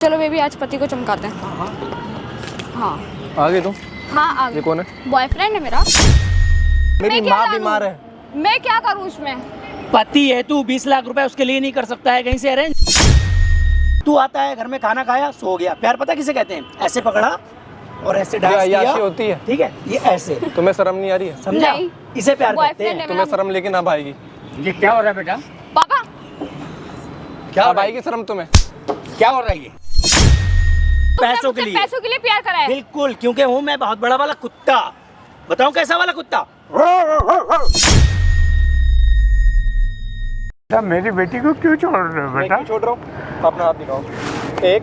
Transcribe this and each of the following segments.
चलो बेबी आज पति को चमकाते हैं। हाँ आ गई तुम? हाँ आ गई। ये कौन है? बॉयफ्रेंड है मेरा। मेरी माँ बीमार है। मैं क्या करूँ उसमें? पति है तू, 20 लाख रुपए उसके लिए नहीं कर सकता है कहीं से अरेंज? तू आता है घर में, खाना खाया, सो गया। प्यार पता किसे कहते हैं? ऐसे पकड़ा और ऐसे डांस किया, अय्याशी होती है। ठीक है, ये ऐसे। तुम्हें शर्म नहीं आ रही है? समझा? नहीं। इसे प्यार कहते बॉयफ्रेंड हैं। है तुम्हें मेरा। शर्म लेके ना आएगी। ये क्या हो रहा है बेटा? पापा क्या हो अब रहा है? आएगी शर्म तुम्हें? क्या हो रहा है ये? पैसों के लिए। पैसों के लिए प्यार करा है। बिल्कुल, क्योंकि हूँ मैं बहुत बड़ा वाला कुत्ता। बताऊं कैसा वाला कुत्ता? मेरी बेटी को क्यों छोड़ रहे हो मैं बेटा? क्यों छोड़ रहा हूँ? अपना हाथ दिखाओ। 1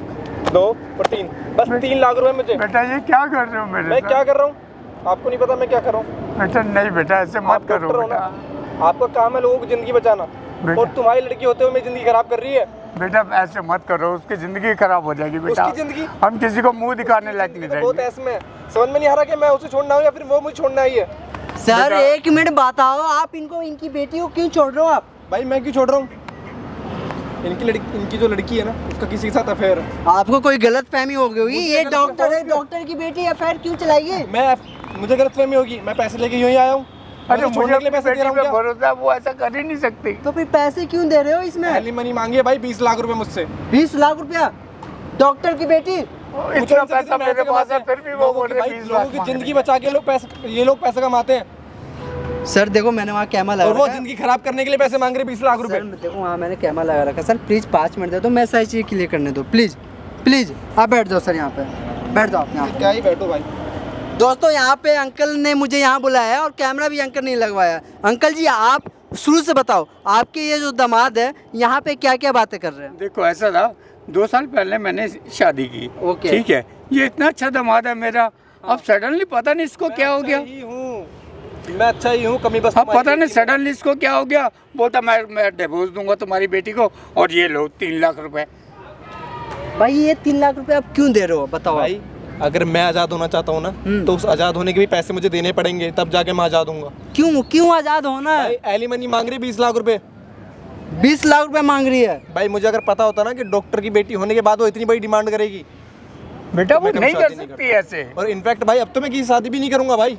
2 और 3, बस 3 लाख रुपए मुझे। बेटा ये क्या कर रहे हो मेरे मैं साथ? क्या कर रहा हूँ? आपको नहीं पता मैं क्या कर रहा हूँ? बेटा नहीं बेटा, ऐसे आप मत करो डॉक्टर हो बेटा। ना, आपका काम है लोगों की जिंदगी बचाना, और तुम्हारी लड़की होते हुए मेरी जिंदगी खराब कर रही है। बेटा ऐसे मत करो, उसकी जिंदगी खराब हो जाएगी बेटा। उसकी जिंदगी? हम किसी को मुंह दिखाने लायक नहीं बहुत रहेंगे। ऐसे में समझ में नहीं आ रहा कि मैं उसे छोड़ना हूँ या फिर वो मुझे छोड़ना ही है। सर एक मिनट बताओ, आप इनको इनकी बेटी को क्यों छोड़ रहे हो आप? भाई मैं क्यों छोड़ रहा हूँ? इनकी जो लड़की है ना, उसका किसी के साथ अफेयर है। आपको कोई गलत फहमी हो गई होगी। ये गलत डॉक्टर है, फहमी- डॉक्टर की बेटी अफेयर क्यों चलाइए? मुझे गलतफहमी होगी। मैं पैसे लेके यूं ही आया हूँ। अरे मैं तो मुझे छोड़ने के लिए अपनी पैसे दे बेटी रहा हूँ पे क्या? भरोसा है, वो ऐसा कर ही नहीं सकती। तो फिर पैसे क्यों दे रहे हो इसमें? पहली मनी मांगी है भाई 20 लाख रुपए मुझसे। 20 लाख रुपया डॉक्टर की बेटी? इतना पैसा मेरे पास है, फिर भी वो बोल रहे 20 लोगों लाख की मांग जिंदगी रहे बचा के ये लोग पैसे कमाते हैं, सर देखो मैंने वहाँ कैमरा और लगा वो रखा है। जिंदगी खराब करने के लिए पैसे मांग रहे 20 लाख रुपए। सर देखो वहाँ मैंने कैमरा लगा रखा है। सर प्लीज 5 मिनट दे दो, मैं सारी चीज़ क्लियर करने दो। प्लीज प्लीज आप बैठ जाओ सर, यहाँ पे बैठ जाओ आप यहाँ पे। क्या ही बैठो भाई। दोस्तों यहाँ पे अंकल ने मुझे यहाँ बुलाया है और कैमरा भी अंकल ने लगवाया। अंकल जी आप शुरू से बताओ, आपके ये जो दामाद है यहाँ पे क्या क्या बातें कर रहे हैं? देखो ऐसा था, 2 साल पहले मैंने शादी की। ओके। ठीक है, ये इतना अच्छा दामाद है मेरा। अब सडनली पता नहीं इसको क्या हो गया। मैं अच्छा ही हूँ, कमी बस अब तुम्हारी पता नहीं बेटी है। सडनली इसको क्या हो गया। बोलता मैं डिवोर्स दूंगा तुम्हारी बेटी को, और ये लो 3 लाख रुपए। भाई ये 3 लाख रुपए आप क्यों दे रहे हो बताओ? भाई अगर मैं आज़ाद होना चाहता हूँ ना, तो उस आज़ाद होने के भी पैसे मुझे देने पड़ेंगे, तब जाके मैं आज़ाद हूँगा। क्यों क्यों आज़ाद होना है? भाई एलिमनी मांग रही 20 लाख रुपए। 20 लाख रुपए मांग रही है। भाई मुझे अगर पता होता ना कि डॉक्टर की बेटी होने के बाद वो इतनी बड़ी डिमांड करेगी, बेटा वो मैं कभी नहीं कर शादी नहीं सकती ऐसे। और इनफैक्ट भाई अब तो मैं किसी शादी भी नहीं करूंगा भाई।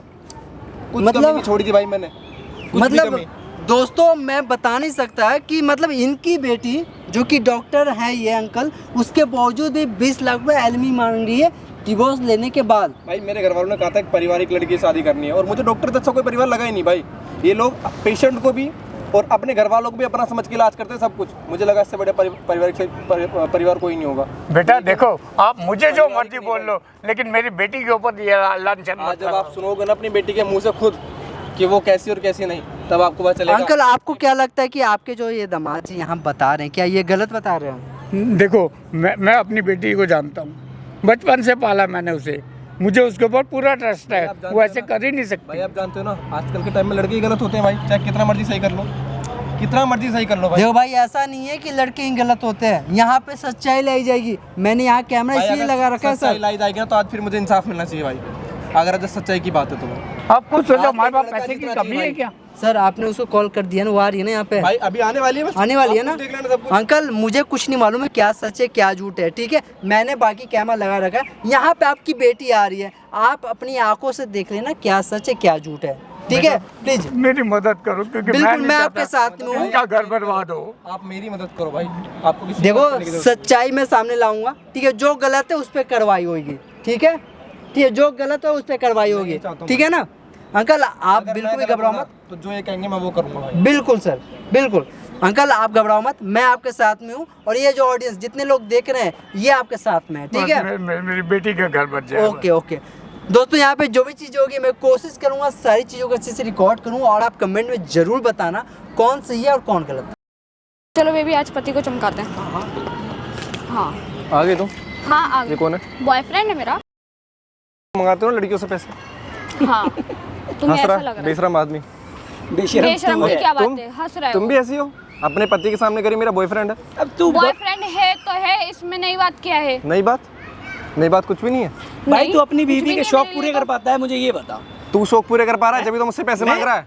कुछ मतलब- कमी नहीं छोड़ी थी भाई मैंने, कुछ भी मतलब कमी। दोस्तों मैं बता नहीं सकता कि मतलब इनकी बेटी जो कि डॉक्टर है ये अंकल, उसके बावजूद भी 20 लाख रुपए एलमी मांग रही है डिवोर्स लेने के बाद। भाई मेरे घर वालों ने कहा था कि पारिवारिक लड़की से शादी करनी है, और मुझे डॉक्टर से अच्छा कोई परिवार लगा ही नहीं भाई। ये लोग पेशेंट को भी और अपने घर वालों को भी अपना समझ के इलाज करते हैं सब कुछ। मुझे लगा इससे बड़े परिवार कोई नहीं होगा। बेटा देखो, आप मुझे जो मर्जी बोल लो, लेकिन मेरी बेटी के ऊपर ये लांछन आज मत जब करो। आप सुनोगे ना अपनी बेटी के मुंह से खुद कि वो कैसी और कैसी नहीं, तब आपको पता चलेगा। अंकल आपको क्या लगता है कि आपके जो ये दामाद जी यहाँ बता रहे हैं, क्या ये गलत बता रहे हैं? देखो मैं अपनी बेटी को जानता हूँ, बचपन से पाला मैंने उसे। मुझे उसके ऊपर पूरा ट्रस्ट है, आप जानते वो हो ऐसे ना? कर ही नहीं भाई सकती। आप जानते हो ना, आजकल के टाइम में लड़के ही गलत होते हैं भाई, चाहे कितना मर्जी सही कर लो, कितना मर्जी सही कर लो भाई। देखो भाई ऐसा नहीं है कि लड़के ही गलत होते हैं, यहाँ पे सच्चाई लाई जाएगी। मैंने यहाँ कैमरा भाई इसलिए अगर लगा रखा है सच्चाई सर। लाई जाएगी ना, तो आज फिर मुझे इंसाफ मिलना चाहिए भाई, अगर आज सच्चाई की बात है तो भाई। आप खुद सोचो, आज हमारे पास लड़का पैसे की जितना कमी चाहिए है भाई। क्या? सर आपने उसको कॉल कर दिया ना, वो आ रही है ना यहाँ पे? भाई अभी आने वाली है, बस आने वाली है ना? आप देख लेना सब कुछ। अंकल मुझे कुछ नहीं मालूम है क्या सच है क्या झूठ है, ठीक है? मैंने बाकी कैमरा लगा रखा है। यहाँ पे आपकी बेटी आ रही है, आप अपनी आंखों से देख लेना क्या सच है क्या झूठ है, ठीक है? प्लीज मेरी मदद करो, क्योंकि बिल्कुल, नहीं मैं चाहता आपके साथ में हूँ। उनका घर बर्बाद हो। आप मेरी मदद करो भाई, आपको किसी देखो बात करने की जरूरत नहीं। सच्चाई मैं सामने लाऊंगा, ठीक है? जो गलत है उस पर कार्रवाई होगी, ठीक है? ठीक है, जो गलत है उस पर कार्रवाई होगी, यही चाहता हूँ। ठीक है ना? अंकल आप अगर बिल्कुल मैं भी घबराओ गलत मत। हूँ ना, तो जो ये कहेंगे मैं वो करूंगा भाई। बिल्कुल सर, बिल्कुल अंकल आप घबराओ मत, मैं आपके साथ में हूँ। और ये जो ऑडियंस जितने लोग देख रहे हैं ये आपके साथ में है, ठीक है? मेरी बेटी का घर बच जाए। ओके ओके दोस्तों, यहाँ पे जो भी चीज़ होगी मैं कोशिश करूँगा सारी चीज़ों को अच्छे से रिकॉर्ड करूँ, और आप कमेंट में ज़रूर बताना कौन सही है और कौन गलत है। चलो बेबी आज पति को चमकाते हैं। हाँ आ गई तुम? हाँ आ ये गई। कौन है? बॉयफ्रेंड है मेरा। मंगाते हो ना लड़कियों से पैसे? हाँ तुम्हें हंस ऐसा रहा लग रहा बेशरम आदमी। है बेशरम की क्या बात है, हंस रहे तुम हो? भी ऐसी हो, अपने पति के सामने करी मेरा बॉयफ्रेंड है। अब तू बॉयफ्रेंड है तो है, इसमें नई बात क्या है? नई बात कुछ भी नहीं है। भाई तू अपनी कुछ भी बीवी के नहीं शौक मेरे पूरे लिए कर तो। पाता है, मुझे ये बता। तू शौक पूरे कर पा रहा है जब तो मुझसे पैसे मांग रहा है।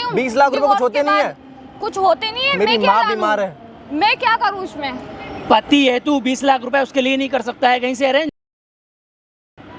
रही हूँ 20 लाख रुपए कुछ divorce होते के नहीं बाद है। कुछ होते नहीं है। मेरी मैं क्या माँ डालूं? बीमार है। मैं क्या करूँ उसमें? पति है तू, 20 लाख रुपए उसके लिए नहीं कर सकता है कहीं से अरेंज?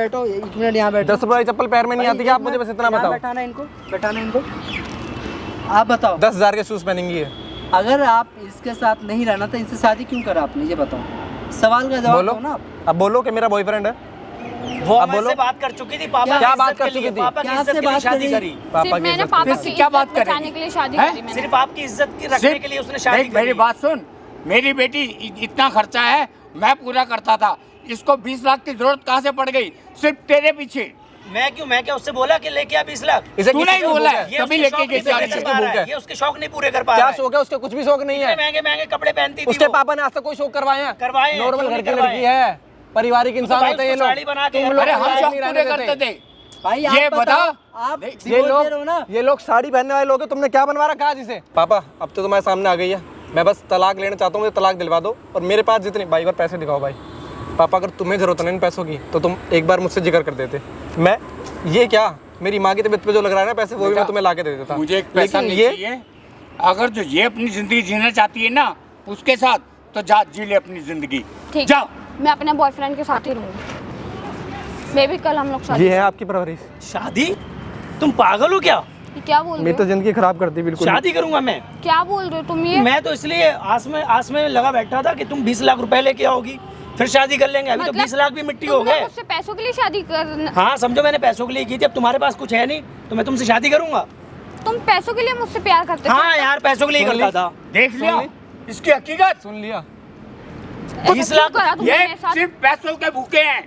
बैठो, 1 मिनट यहाँ बैठो। 10 रुपए की चप्पल पैर में नहीं आती क्या? आप मुझे बस इतना बताओ। बैठाना इनको, बैठाना इनको। आप बताओ, 10,000 के शूज़ पहनेंगी ये? अगर आप इसके साथ नहीं रहना था, इनसे शादी क्यों करा आपने, ये बताओ। सवाल का जवाब बोलो दो ना आप। अब बोलो कि मेरा बॉयफ्रेंड है। वो अब हमसे बोलो। बात कर चुकी थी पापा क्या की बात इज्जत कर के लिए, चुकी थी? पापा की क्या इज्जत से के लिए बात शादी करी? करी। पापा सिर्फ की मैंने इज्जत पापा करी। की क्या बात इज्जत करेगी? बचाने के लिए शादी हैं? करी मैंने। सिर्फ आपकी इज्जत की रखने के लिए उसने शादी देख मेरी करी। बात सुन, मेरी बेटी इतना खर्चा है मैं पूरा करता था, इसको 20 लाख की जरूरत कहाँ से पड़ गई? सिर्फ तेरे पीछे। मैं क्या उससे बोला कि लेके आ 20 लाख? इसे तू किसी नहीं को बोला भूख है, ये तभी उसके लेके शौक गई नहीं पूरे शादी कर से। पा रहा भूख है। है, ये उसके शौक नहीं पूरे कर पा क्या रहा है। शौक है उसके? कुछ भी शौक नहीं है। महंगे महंगे कपड़े पहनती थी उसके वो। पापा ने आज तक कोई शौक करवाए हैं? करवाए हैं, नॉर्मल क्यों घर नहीं की करवाए? लड़की है, पारिवारिक इंसान भाई होते हैं ये उसको लोग। साड़ी बना के तुम घर लोग अरे पे हम लाइफ शौक नहीं पूरे रहने करते देते। थे। भाई ये आप बता, बताओ, आप ये डिवोर्स दे रहे हो ना? लोग साड़ी पहनने वाले लोग हैं, तुमने क्या बनवा रखा आज इसे? पापा अब तो तुम्हारे सामने आ गई है, मैं बस तलाक लेना चाहता हूँ, मुझे तलाक दिलवा दो। और मेरे पास जितने भाई और पैसे दिखाओ भाई। पापा अगर तुम्हें जरूरत नहीं इन पैसों की तो तुम एक बार मुझसे जिक्र कर देते। मैं ये क्या, मेरी माँ की तबीयत पे जो लग रहा है ना पैसे, वो भी मैं तुम्हें ला के दे देता। मुझे एक पैसा लेकिन नहीं ये चाहिए। अगर जो ये अपनी जिंदगी जीना चाहती है ना उसके साथ, तो जा जी ले अपनी जिंदगी। ठीक जाओ। मैं अपने बॉयफ्रेंड के साथ ही रहूंगी। बेबी कल हम लोग शादी। ये है आपकी परवरिश। शादी? तुम पागल हो क्या? ये क्या बोल रहे मेरी तो हो? जिंदगी खराब कर दी बिल्कुल। शादी करूंगा मैं? क्या बोल रहे हो तुम ये? मैं तो इसलिए आस में लगा बैठा था कि तुम 20 लाख रुपए लेके आओगी, फिर शादी कर लेंगे। अभी तो 20 लाख भी मिट्टी हो तुमने गए। मुझसे पैसों के लिए शादी कर? हाँ समझो मैंने पैसों के लिए की थी, अब तुम्हारे पास कुछ है नहीं तो मैं तुमसे शादी करूंगा। तुम पैसों के लिए मुझसे प्यार करते थे? हाँ यार पैसों के लिए सुन करता ली? था। देख लिया इसकी हकीकत। सुन लिया? 20 लाख करा तुमने ये मेरे साथ? सिर्फ पैसों के भूखे हैं।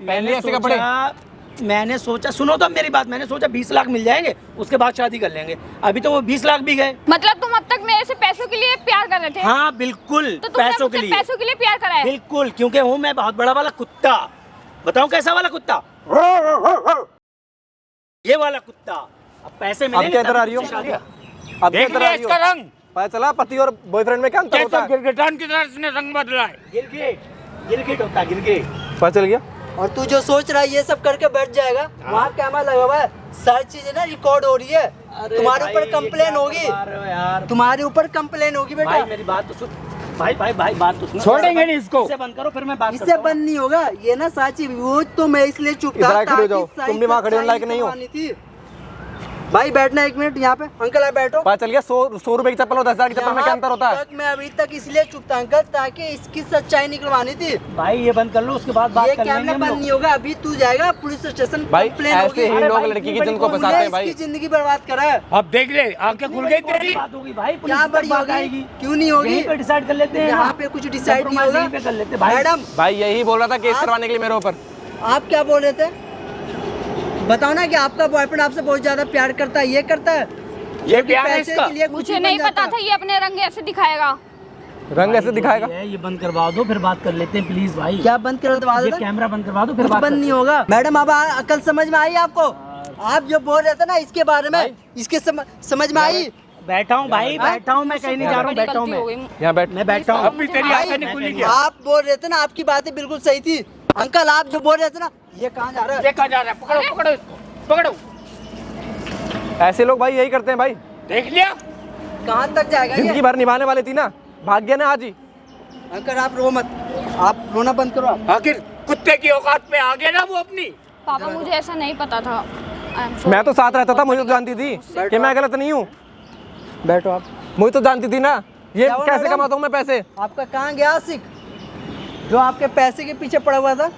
मैंने सोचा सुनो तो मेरी बात, मैंने सोचा 20 लाख मिल जाएंगे उसके बाद शादी कर लेंगे। अभी तो वो 20 लाख भी गए। मतलब तुम अब तक मेरे से पैसों के लिए प्यार कर रहे थे? हाँ बिल्कुल, तो तुमने पैसों के मुझसे लिए। पैसों के लिए प्यार करा है? बिल्कुल, क्योंकि हूँ मैं बहुत बड़ा वाला कुत्ता। बताऊं कैसा वाला कुत्ता? ये वाला कुत्ता। अब पैसे अब मिलेंगे क्या इधर तब आ रही हो? तुमसे शादी। अब क्या देख इधर आ लिया रही हो? इसका रंग, पता चला पति और बॉयफ्रेंड में क्या अंतर होता कैसा है? गिरगिटान की तरह इसने रंग बदला है। गिरगिट होता है, गिरगिट। पता चल गया? और तू जो सोच रहा है ये सब करके बैठ जाएगा, वहाँ कैमरा लगा हुआ है, सारी चीजें ना रिकॉर्ड हो रही है। तुम्हारे ऊपर कंप्लेन होगी, यार तुम्हारे ऊपर कंप्लेन होगी भाई बेटा। मेरी बात तो सुन। भाई बात तो सुनो। छोड़ेंगे नहीं इसको। इसे बंद करो फिर मैं बात इससे करता हूँ। बंद नहीं होगा ये ना साची। वो तो मैं इसलिए चुप इधर था आके खड़े हो जाओ, ताकि सही तुम भी वहाँ खड़े होने सच्चाई लायक नहीं हो। निकलवानी थी। भाई बैठना एक मिनट यहाँ पे। अंकल आप बैठो। पता चल गया 100 रुपए की चप्पल और 10,000 की चप्पल में क्या अंतर होता है? तक मैं अभी तक इसलिए चुप था अंकल ताकि इसकी सच्चाई निकलवानी थी। भाई ये बंद कर लो उसके बाद बात ये कर लेंगे कैमरा हम बंद लोग। नहीं होगा। अभी तू जाएगा पुलिस स्टेशन, भाई कंप्लेन होगी। ऐसे ही अरे लोग भाई, लड़की की इतनी जिनको बड़ी फंसाते हैं इसकी भाई। जिंदगी बर्बाद करा है। अब देख ले आंखें खुल गई तेरी। बात होगी भाई, पुलिस क्या तक बड़ी बात होगी? आएगी। क्यों नहीं होगी? यहीं पे डिसाइड कर लेते हैं यहाँ ना। पे कुछ डिसाइड नहीं Compromise होगा। यहीं पे कर लेते हैं भाई। मैडम भाई यही बोल रहा था केस करवाने के लिए मेरे ऊपर। आप क्या बोल रहे थे? बताओ ना कि आपका बॉयफ्रेंड आपसे बहुत ज्यादा प्यार करता है, ये करता है। ये प्यार है पैसे इसका। के लिए कुछ मुझे भी नहीं बन पता जाता। था ये अपने रंग ऐसे दिखाएगा। रंग ऐसे दिखाएगा? ये बंद करवा दो फिर बात कर लेते हैं प्लीज भाई। क्या बंद करवा ये दो? कैमरा बंद करवा दो फिर कुछ बात बंद नहीं होगा। मैडम अब अकल समझ में आई आपको? आप जो बोल रहे थे ना इसके बारे में, इसके समझ में आई? बैठा हूँ भाई, बैठा हूँ मैं, कहीं नहीं जा रहा हूँ, बैठा हूँ गलती हो मैं। गई। यहाँ बैठ। मैं बैठा हूँ। अब भी तेरी आंखें नहीं खुली क्या? आप बोल रहे थे ना, आपकी बातें बिल्कुल सही थी। अंकल आप जो बोल रहे थे ना, ये कहाँ जा रहा है? देखा जा रहा है, पकड़ो पकड़ो इसको, पकड़ो। ऐसे लोग भाई यही करते हैं भाई। देख लिया? कहाँ तक जाएगा जिंदगी ये? भर निभाने वाली थी ना, भाग गया ना आज ही। अंकल आप रो मत, आप रोना बंद करो आप। आखिर कुत्ते की औकात पे आ गया ना वो अपनी। पापा मुझे ऐसा नहीं पता था। I am sorry। मैं तो साथ रहता था, मुझे तो जानती थी कि मैं गलत नहीं हूँ। बैठो आप। मुझे तो जानती थी ना ये क्या हुआ कैसे मैडम? कमाता हूँ मैं पैसे। आपका कहाँ गया आशिक? जो आपके पैसे के पीछे पड़ा हुआ था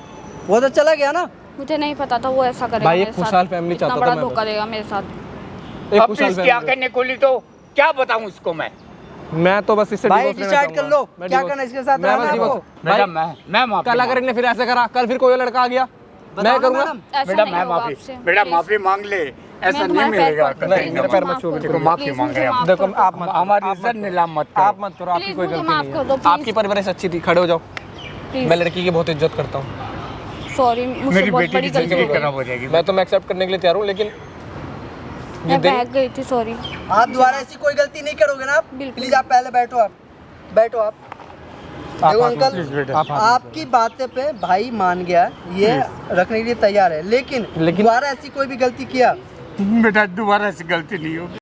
वो तो चला गया ना। मुझे नहीं पता था वो ऐसा करेगा भाई, एक मेरे साथ। खुशहाल फैमिली इतना चाहता बड़ा था मैं धोखा बस। देगा मेरे साथ। एक अब खुशहाल इसकी फैमिली। आंखें नहीं खुली तो क्या बताऊं इसको मैं? मैं तो बस इससे भाई divorce लेना डिसाइड कर चाहूंगा। लो मैं क्या divorce- करना है इसके साथ मैं रहना बस है divorce- आपको? भाई, मैडम मैं माफी कल अगर इनने फिर ऐसे करा, कल फिर कोई लड़का आ गया, मैं बताओ ना करूँगा। मैडम। ऐसा बेटा नहीं मैं होगा माफी, आपसे, बेटा please। माफी मांग ले, ऐसा मैं नहीं तुम्हारे मिलेगा। पैर पड़ती नहीं, मेरे पैर मत छुओ माफ बेटे। कर दो, माफी please, मांग मुझे रहे हैं। माफ देखो कर दो। आप मत, हमारी आप इज्जत मत नीलाम मत करो। करो। आप मत करो, आपकी Please, कोई मुझे गलती माफ नहीं कर दो, है। please। आपकी परवरिश अच्छी थी, खड़े हो जाओ। Please, मैं लड़की की बहुत इज्जत करता हूँ। sorry, मुझसे मेरी बहुत बेटी बड़ी की गलती जिंदगी हो गई। खराब हो जाएगी। मैं तो मैं एक्सेप्ट करने के लिए तैयार हूँ, लेकिन मैं बहक गई थी, सॉरी। आप दोबारा ऐसी कोई गलती नहीं करोगे ना आप? बिल्कुल। प्लीज आप पहले बैठो, आप बैठो आप। देखो अंकल आपकी बातें पे भाई मान गया, ये रखने के लिए तैयार है, लेकिन लेकिन- दोबारा ऐसी कोई भी गलती किया बेटा दोबारा ऐसी गलती नहीं होगी।